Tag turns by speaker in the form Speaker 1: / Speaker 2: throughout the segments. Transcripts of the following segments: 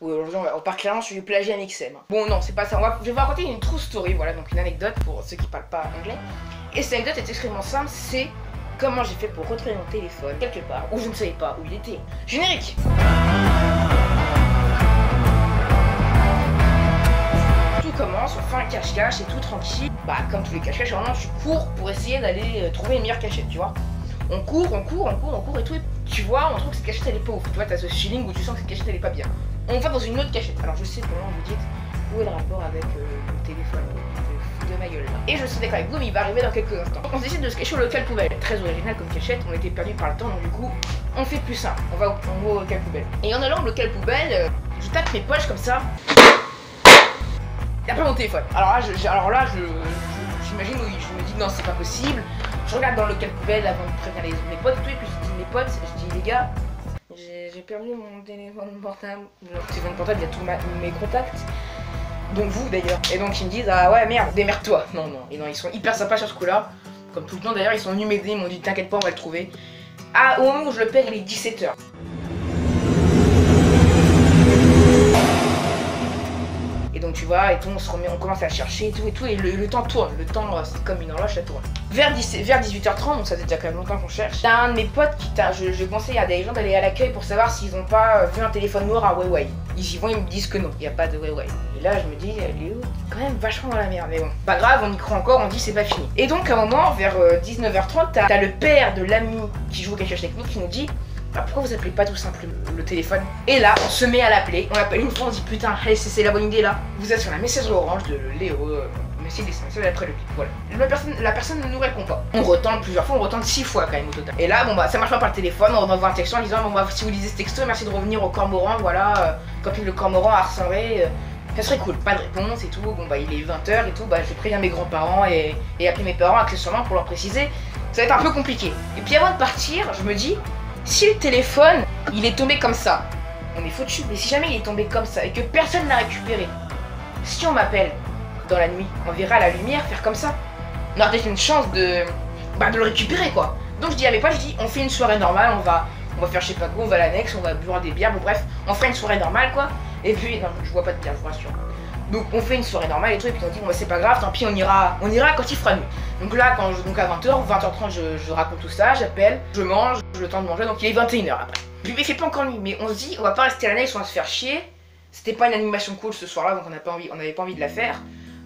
Speaker 1: Aujourd'hui on part clairement sur du plagiat MXM. Bon non, c'est pas ça, je vais vous raconter une true story, voilà, donc une anecdote pour ceux qui parlent pas anglais. Et cette anecdote est extrêmement simple, c'est comment j'ai fait pour retrouver mon téléphone quelque part où je ne savais pas où il était. Générique. Tout commence, on fait un cache-cache et tout tranquille. Bah comme tous les cache-caches, vraiment tu cours pour essayer d'aller trouver une meilleure cachette, tu vois. On court et tout, et tu vois, on trouve que cette cachette elle est pas ouf. Tu vois, t'as ce feeling où tu sens que cette cachette elle est pas bien. On va dans une autre cachette. Alors je sais comment vous dites, où est le rapport avec le téléphone de ma gueule là. Et je sais qu'avec vous, mais il va arriver dans quelques instants. On décide de se cacher au local poubelle. Très original comme cachette, on était perdu par le temps, donc du coup, on fait plus simple. On va au local poubelle. Et en allant au local poubelle, je tape mes poches comme ça. Y'a pas mon téléphone. Alors là, j'imagine, oui, je me dis non, c'est pas possible. Je regarde dans le local poubelle avant de prévenir mes potes et tout, et puis je dis mes potes, je dis les gars, j'ai perdu mon téléphone portable. Mon téléphone portable, il y a tous mes contacts. Donc vous d'ailleurs. Et donc ils me disent ah ouais merde, démerde-toi. Non, et non, ils sont hyper sympas sur ce coup-là. Comme tout le temps d'ailleurs, ils sont venus m'aider, ils m'ont dit t'inquiète pas, on va le trouver. Ah, au moment où je le perds, il est 17 h. Et donc tu vois, et tout, on commence à chercher et tout, et le temps tourne, le temps c'est comme une horloge, ça tourne. Vers 18h30, donc ça fait déjà quand même longtemps qu'on cherche, t'as un de mes potes qui je conseille à des gens d'aller à l'accueil pour savoir s'ils ont pas vu un téléphone noir à Huawei. Ils y vont, ils me disent que non, il n'y a pas de Huawei. Et là je me dis, elle est où? Quand même vachement dans la merde, mais bon, pas grave, on y croit encore, on dit c'est pas fini. Et donc à un moment, vers 19h30, t'as le père de l'ami qui joue au cache-cache avec nous qui nous dit, ah, pourquoi vous appelez pas tout simplement le téléphone? Et là, on se met à l'appeler, on l'appelle une fois, on se dit putain, hey, c'est la bonne idée là. Vous êtes sur la messagerie orange de Léo, message des messages après le clip, voilà. La personne ne nous répond pas. On retente plusieurs fois, on retente 6 fois quand même au total. Et là, bon bah ça marche pas par le téléphone, on envoie un texto en disant bon bah si vous lisez ce texto, merci de revenir au Cormoran, voilà, camping le Cormoran à Arsenray, ça serait cool, pas de réponse et tout, bon bah il est 20 h et tout, bah je préviens mes grands-parents et appeler mes parents accessoirement pour leur préciser, ça va être un peu compliqué. Et puis avant de partir, je me dis, si le téléphone, il est tombé comme ça, on est foutu. Mais si jamais il est tombé comme ça et que personne l'a récupéré, si on m'appelle dans la nuit, on verra la lumière faire comme ça. On aura peut-être une chance de le récupérer quoi. Donc je dis à mes potes, je dis on fait une soirée normale, on va faire je sais pas quoi, on va à l'annexe, on va boire des bières, bon bref, on fera une soirée normale quoi. Et puis, non, je bois pas de bière, je vous rassure. Donc on fait une soirée normale et tout, et puis on dit bon bah c'est pas grave, tant pis on ira quand il fera nuit. Donc là donc à 20h30 je raconte tout ça, j'appelle, je mange, j'ai le temps de manger, donc il est 21 h après. Puis il fait pas encore nuit, mais on se dit on va pas rester à l'annexe, on va se faire chier. C'était pas une animation cool ce soir là, donc on avait pas envie de la faire.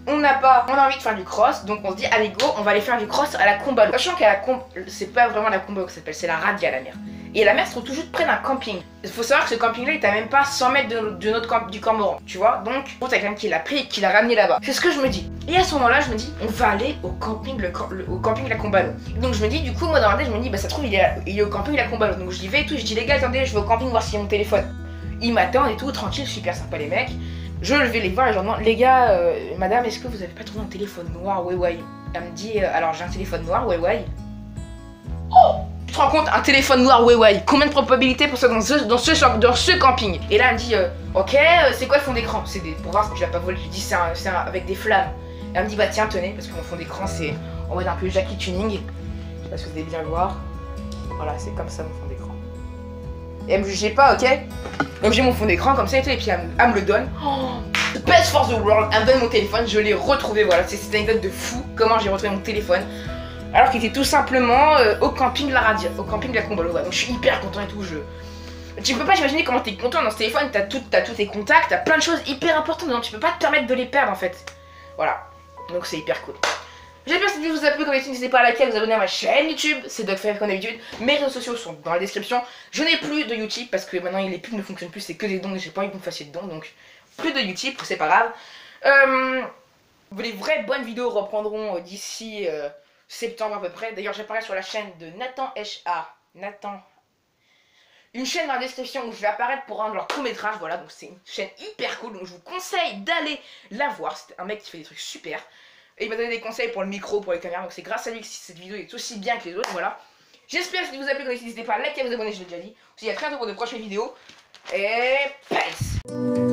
Speaker 1: On a envie de faire du cross, donc on se dit allez go, on va aller faire du cross à la Combalo. Sachant qu'à la c'est pas vraiment la Combalo qui s'appelle, c'est la Radia la mer. Et la mer se trouve toujours près d'un camping. Il faut savoir que ce camping là il est à même pas 100 mètres de notre camp du Cormoran, tu vois. Donc t'as quelqu'un qui l'a pris et qui l'a ramené là-bas. C'est ce que je me dis. Et à ce moment là je me dis on va aller au camping au camping la Combalo. Donc je me dis du coup moi dans ma tête je me dis bah ça se trouve il est au camping la Combalo. Donc j'y vais et tout, je dis les gars attendez je vais au camping voir s'il y a mon téléphone. Ils m'attendent et tout, tranquille, super sympa les mecs. Je vais les voir et je leur demande les gars madame est-ce que vous avez pas trouvé un téléphone noir Huawei? Elle me dit alors j'ai un téléphone noir Huawei. Oh, tu te rends compte, un téléphone noir Huawei, combien de probabilités pour ça dans ce camping? Et là elle me dit ok c'est quoi le fond d'écran? C'est pour voir si tu l'as pas volé. Je lui dis c'est un avec des flammes. Et elle me dit bah tiens tenez, parce que mon fond d'écran c'est en mode un peu Jackie Tuning. Je sais pas si vous allez bien le voir. Voilà c'est comme ça mon fond d'écran. Et elle me jugeait pas, ok? Donc j'ai mon fond d'écran comme ça et tout, et puis elle me le donne. Oh, the best for the world, elle me donne mon téléphone, je l'ai retrouvé, voilà, c'est cette anecdote de fou, comment j'ai retrouvé mon téléphone. Alors qu'il était tout simplement au camping de la Radia, au camping de la Combalo, ouais. Donc je suis hyper content et tout, tu peux pas imaginer comment t'es content dans ce téléphone, t'as tous tes contacts, t'as plein de choses hyper importantes dedans, tu peux pas te permettre de les perdre en fait. Voilà, donc c'est hyper cool. J'espère que cette vidéo vous a plu, comme d'habitude n'hésitez pas à liker, à vous abonner à ma chaîne YouTube, c'est DocFair comme d'habitude. Mes réseaux sociaux sont dans la description. Je n'ai plus de YouTube parce que maintenant les pubs ne fonctionnent plus, c'est que des dons et j'ai pas envie que vous me fassiez de dons, donc plus de YouTube, c'est pas grave. Les vraies bonnes vidéos reprendront d'ici septembre à peu près. D'ailleurs j'apparais sur la chaîne de Nathan HA. Nathan. Une chaîne dans la description où je vais apparaître pour un de leurs courts-métrages, voilà, donc c'est une chaîne hyper cool, donc je vous conseille d'aller la voir, c'est un mec qui fait des trucs super. Et il m'a donné des conseils pour le micro, pour les caméras, donc c'est grâce à lui que cette vidéo est aussi bien que les autres, voilà. J'espère que ça vous a plu, n'hésitez pas à liker, à vous abonner, je l'ai déjà dit. On se dit à très bientôt pour de prochaines vidéos, et peace.